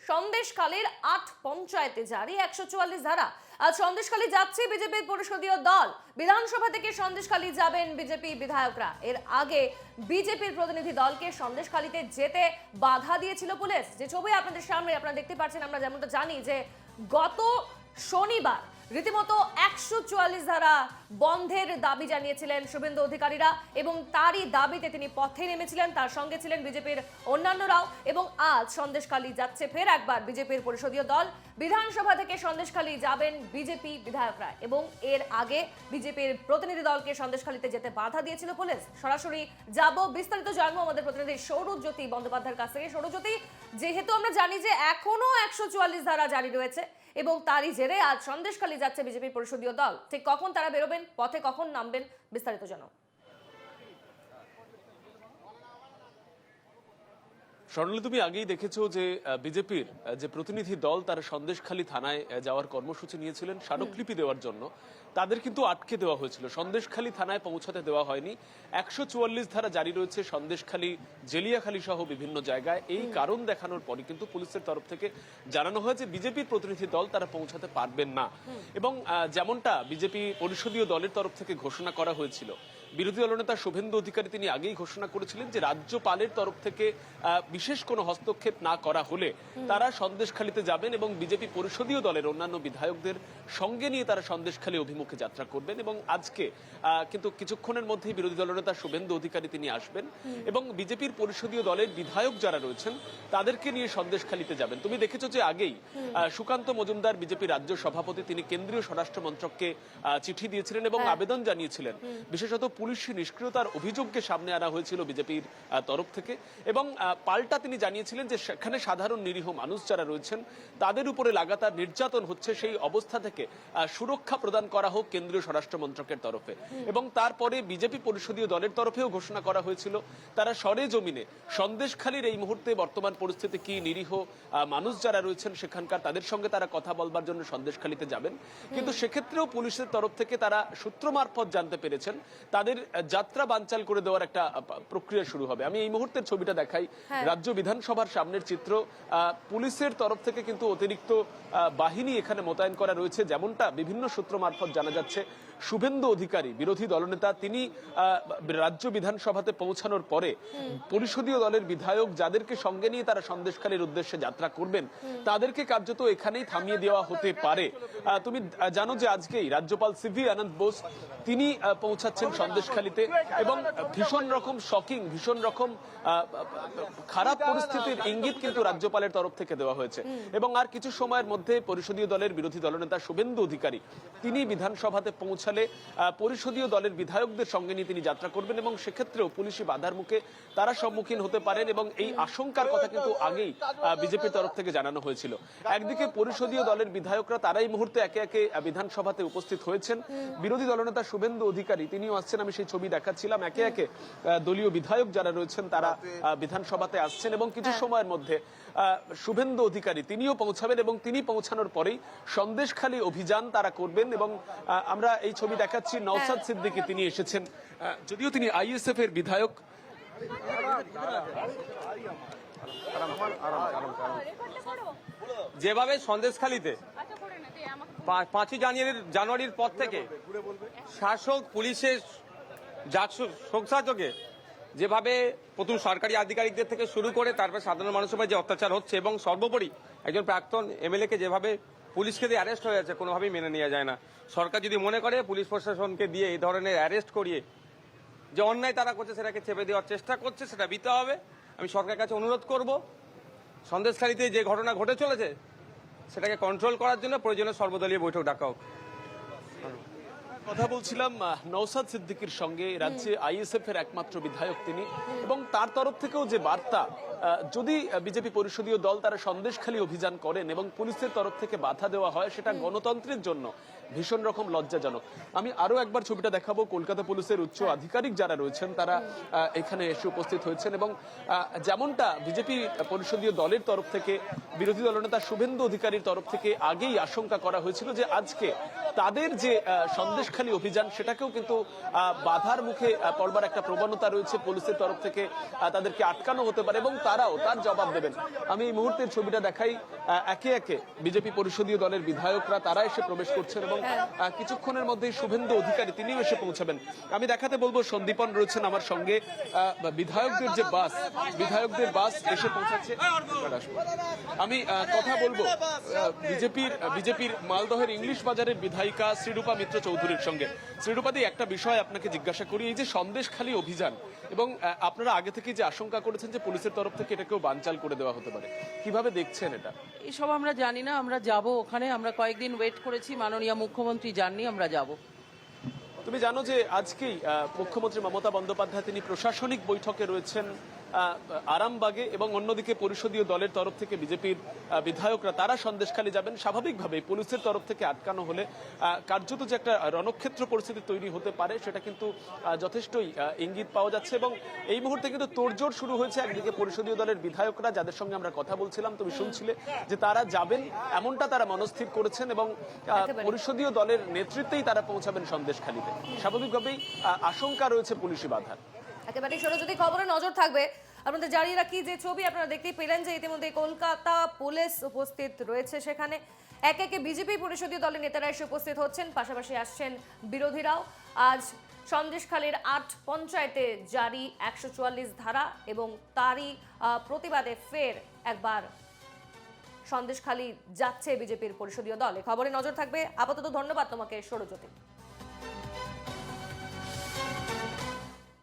সন্দেশখালীর ৮ পঞ্চায়েতে জারি ১৪৪ ধারা। আজ সন্দেশখালী যাচ্ছে বিজেপির পরিষদীয় দল। বিধানসভা থেকে সন্দেশখালী যাবেন বিজেপি বিধায়করা। এর আগে বিজেপির প্রতিনিধি দলকে সন্দেশখালীতে যেতে বাধা দিয়েছিল পুলিশ। যে ছবি আপনাদের সামনে আপনারা দেখতে পাচ্ছেন, আমরা যেমনটা জানি যে গত শনিবার রীতিমতো ১৪৪ ধারা বন্ধের দাবি জানিয়েছিলেন শুভেন্দু অধিকারীরা এবং তারই দাবিতে তিনি পথে নেমেছিলেন। তার সঙ্গে ছিলেন বিজেপির অন্যান্যরাও এবং আজ সন্দেশখালী যাচ্ছে ফের একবার বিজেপির পরিষদীয় দল। বিধানসভা থেকে সন্দেশখালী যাবেন বিজেপি বিধায়করা এবং এর আগে বিজেপির প্রতিনিধি দলকে সন্দেশখালীতে যেতে বাধা দিয়েছিল পুলিশ। সরাসরি যাব বিস্তারিত জানবো আমাদের প্রতিনিধি সৌরজ্যোতি বন্দ্যোপাধ্যায়ের কাছ থেকে। সৌরজ্যোতি, যেহেতু আমরা জানি যে এখনো ১৪৪ ধারা জারি রয়েছে এবং তারই জেরে আজ সন্দেশখালী যাচ্ছে বিজেপির পরিষদীয় দল, ঠিক কখন তারা বেরোবেন, পথে কখন নামবেন, বিস্তারিত জানাও। স্বর্ণালী, তুমি আগেই দেখেছো যে বিজেপির যে প্রতিনিধি দল তারা সন্দেশখালী থানায় যাওয়ার কর্মসূচি নিয়েছিলেন স্মারকলিপি দেওয়ার জন্য। তাদের কিন্তু আটকে দেওয়া হয়েছিল, সন্দেশখালী থানায় পৌঁছাতে দেওয়া হয়নি। ১৪৪ ধারা জারি রয়েছে সন্দেশখালী, জেলিয়াখালী সহ বিভিন্ন জায়গায়। এই কারণ দেখানোর পরে কিন্তু পুলিশের তরফ থেকে জানানো হয় যে বিজেপির প্রতিনিধি দল তারা পৌঁছাতে পারবেন না। এবং যেমনটা বিজেপি পরিষদীয় দলের তরফ থেকে ঘোষণা করা হয়েছিল, বিরোধী দলনেতা শুভেন্দু অধিকারী তিনি আগেই ঘোষণা করেছিলেন যে রাজ্যপালের তরফ থেকে বিশেষ কোনো হস্তক্ষেপ না করা হলে তারা সন্দেশখালীতে যাবেন এবং বিজেপি পরিষদীয় দলের অন্যান্য বিধায়কদের সঙ্গে নিয়ে তারা সন্দেশখালী অভিমুখে যাত্রা করবেন। এবং আজকে কিন্তু কিছুক্ষণের মধ্যেই বিরোধী দলনেতা শুভেন্দু অধিকারী তিনি আসবেন এবং বিজেপির পরিষদীয় দলের বিধায়ক যারা রয়েছেন তাদেরকে নিয়ে সন্দেশখালীতে যাবেন। তুমি দেখেছো যে আগেই সুকান্ত মজুমদার বিজেপি রাজ্য সভাপতি তিনি কেন্দ্রীয় স্বরাষ্ট্র মন্ত্রককে চিঠি দিয়েছিলেন এবং আবেদন জানিয়েছিলেন। বিশেষত পুলিশি নিষ্ক্রিয়তার অভিযোগকে সামনে আনা হয়েছিল বিজেপির তরফ থেকে এবং পাল্টা তিনি জানিয়েছিলেন যে সেখানে সাধারণ নিরীহ মানুষ যারা রয়েছেন তাদের উপরে লাগাতার নির্যাতন হচ্ছে, সেই অবস্থা থেকে সুরক্ষা প্রদান করা হোক কেন্দ্রীয় স্বরাষ্ট্র মন্ত্রকের তরফে। এবং তারপরে বিজেপি পরিষদীয় দলের তরফেও ঘোষণা করা হয়েছিল তারা সরে জমিনে সন্দেশখালীর এই মুহূর্তে বর্তমান পরিস্থিতি কি, নিরীহ মানুষ যারা রয়েছেন সেখানকার তাদের সঙ্গে তারা কথা বলবার জন্য সন্দেশখালীতে যাবেন। কিন্তু সেক্ষেত্রেও পুলিশের তরফ থেকে তারা সূত্র মারফত জানতে পেরেছেন তাদের যাত্রা বানচাল করে দেওয়ার একটা প্রক্রিয়া শুরু হবে। আমি এই মুহূর্তের ছবিটা দেখাই, রাজ্য বিধানসভার সামনের চিত্র। পুলিশের তরফ থেকে কিন্তু অতিরিক্ত বাহিনী এখানে মোতায়েন করা রয়েছে। যেমনটা বিভিন্ন সূত্র মারফত জানা যাচ্ছে, শুভেন্দু অধিকারী বিরোধী দলনেতা তিনি রাজ্য বিধানসভাতে পৌঁছানোর পরে পরিষদীয় দলের বিধায়ক যাদেরকে সঙ্গে নিয়ে তারা সন্দেশখালীর উদ্দেশ্যে যাত্রা করবেন তাদেরকে কার্যত এখানেই থামিয়ে দেওয়া হতে পারে। তুমি জানো যে আজকেই রাজ্যপাল সিভি আনন্দ বোস তিনি পৌঁছাচ্ছেন সন্দেশখালীতে এবং ভীষণ রকম শকিং, ভীষণ রকম খারাপ পরিস্থিতির ইঙ্গিত কিন্তু রাজ্যপালের তরফ থেকে দেওয়া হয়েছে। এবং আর কিছু সময়ের মধ্যে পরিষদীয় দলের বিরোধী দলনেতা শুভেন্দু অধিকারী তিনি বিধানসভাতে পৌঁছালে পরিষদীয় দলের বিধায়কদের সঙ্গে নিয়ে তিনি যাত্রা করবেন এবং সেক্ষেত্রেও পুলিশি বাধার মুখে তারা সম্মুখীন হতে পারেন এবং এই আশঙ্কার কথা কিন্তু আগেই বিজেপির তরফ থেকে জানানো হয়েছিল। একদিকে পরিষদীয় দলের বিধায়করা তারা এই মুহূর্তে একে একে বিধানসভাতে উপস্থিত হয়েছেন। বিরোধী দলনেতা শুভেন্দু অধিকারী তিনিও আসছেন, আমি সেই ছবি দেখাচ্ছিলাম। একে একে দলীয় বিধায়ক যারা রয়েছেন তারা বিধানসভাতে আসছেন এবং কিছু সময়ের মধ্যে শুভেন্দু অধিকারী তিনিও পৌঁছাবেন এবং তিনি পৌঁছানোর পরেই সন্দেশখালী অভিযান তারা করবেন। এবং আমরা এই ছবি দেখাচ্ছি, নওসাদ সিদ্দিকী তিনি এসেছেন, যদিও তিনি আইএসএফ এর বিধায়ক। যেভাবে সন্দেশখালীতে 5ই জানুয়ারির পর থেকে শাসক পুলিশের শোকসাচকে যেভাবে প্রথম সরকারি আধিকারিকদের থেকে শুরু করে তারপর সাধারণ মানুষের উপর যে অত্যাচার হচ্ছে এবং সর্বোপরি একজন প্রাক্তন এমএলএ কে যেভাবে পুলিশকে দিয়ে অ্যারেস্ট হয়ে যাচ্ছে কোনোভাবেই মেনে নেওয়া যায় না। সরকার যদি মনে করে পুলিশ প্রশাসনকে দিয়ে এই ধরনের অ্যারেস্ট করিয়ে যে অন্যায় তারা করছে সেটাকে চেপে দেওয়ার চেষ্টা করছে, সেটা দিতে হবে। আমি সরকারের কাছে অনুরোধ করব সন্দেশখালীতে যে ঘটনা ঘটে চলেছে সেটাকে কন্ট্রোল করার জন্য প্রয়োজনীয় সর্বদলীয় বৈঠক ডাকা হোক। কথা বলছিলাম নওসাদ সিদ্দিকীর সঙ্গে, রাজ্যে আইএসএফ এর একমাত্র বিধায়ক তিনি এবং তার তরফ থেকেও যে বার্তা, যদি বিজেপি পরিষদীয় দল তারা সন্দেশখালী অভিযান করেন এবং পুলিশের তরফ থেকে বাধা দেওয়া হয় সেটা গণতন্ত্রের জন্য ভীষণ রকম লজ্জাজনক। আমি আরো একবার ছবিটা দেখাবো, কলকাতা পুলিশের উচ্চ আধিকারিক যারা রয়েছেন তারা এখানে এসে উপস্থিত হয়েছেন এবং যেমনটা বিজেপি পরিষদীয় দলের তরফ থেকে বিরোধী দলনেতা শুভেন্দু অধিকারীর তরফ থেকে আগেই আশঙ্কা করা হয়েছিল যে আজকে তাদের যে সন্দেশখালী অভিযান সেটাকেও কিন্তু বাধার মুখে পড়বার একটা প্রবণতা রয়েছে, পুলিশের তরফ থেকে তাদেরকে আটকানো হতে পারে এবং তারাও তার জবাব দেবেন। আমি এই মুহূর্তের ছবিটা দেখাই, একে একে বিজেপি পরিষদীয় দলের বিধায়করা তারা এসে প্রবেশ করছেন এবং কিছুক্ষণের মধ্যেই শুভেন্দু অধিকারী তিনিও এসে পৌঁছাবেন। আমি দেখাতে বলবো, সন্দীপন রয়েছেন আমার সঙ্গে, বিধায়কদের যে বাস, বিধায়কদের বাস এসে পৌঁছাচ্ছে। আমি কথা বলবো বিজেপির মালদহের ইংলিশ বাজারের বিধায়িকা শ্রীরূপা মিত্র চৌধুরীর সঙ্গে। শ্রীরূপাদি, একটা বিষয় আপনাকে জিজ্ঞাসা করি, এই যে সন্দেশখালী অভিযান এবং আপনারা আগে থেকে যে আশঙ্কা করেছেন যে পুলিশের তরফ থেকে এটাকেও বানচাল করে দেওয়া হতে পারে, কিভাবে দেখছেন এটা? এসব আমরা জানি না, আমরা যাব ওখানে, আমরা কয়েকদিন ওয়েট করেছি, মাননীয় মুখ্যমন্ত্রী যাননি, আমরা যাব। তুমি জানো যে আজকেই মুখ্যমন্ত্রী মমতা বন্দ্যোপাধ্যায় তিনি প্রশাসনিক বৈঠকে রয়েছেন আরামবাগে, এবং অন্যদিকে পরিষদীয় দলের তরফ থেকে বিজেপির বিধায়করা তারা সন্দেশখালী যাবেন। স্বাভাবিকভাবে পুলিশের তরফ থেকে আটকানো হলে কার্যত যে একটা রণক্ষেত্র পরিস্থিতি তৈরি হতে পারে সেটা কিন্তু যথেষ্টই ইঙ্গিত পাওয়া যাচ্ছে। এবং এই মুহূর্তে কিন্তু তোড়জোড় শুরু হয়েছে। একদিকে পরিষদীয় দলের বিধায়করা, যাদের সঙ্গে আমরা কথা বলছিলাম, তুমি শুনছিলে যে তারা যাবেন, এমনটা তারা মনস্থির করেছেন এবং পরিষদীয় দলের নেতৃত্বেই তারা পৌঁছাবেন সন্দেশখালীতে। স্বাভাবিকভাবেই আশঙ্কা রয়েছে পুলিশি বাধার। একেবারে সরস্বতী, খবরে নজর থাকবে। আপনাদের জানিয়ে রাখি যে ছবি আপনারা দেখতেই পেলেন যে ইতিমধ্যে কলকাতা পুলিশ উপস্থিত রয়েছে সেখানে। একে একে বিজেপি পরিষদীয় দলের নেতারা এসে উপস্থিত হচ্ছেন, পাশাপাশি আসছেন বিরোধীরাও। আজ সন্দেশখালীর ৮ পঞ্চায়েতে জারি ১৪৪ ধারা এবং তারই প্রতিবাদে ফের একবার সন্দেশখালী যাচ্ছে বিজেপির পরিষদীয় দল। খবরে নজর থাকবে। আপাতত ধন্যবাদ তোমাকে সৌরজ্যোতি।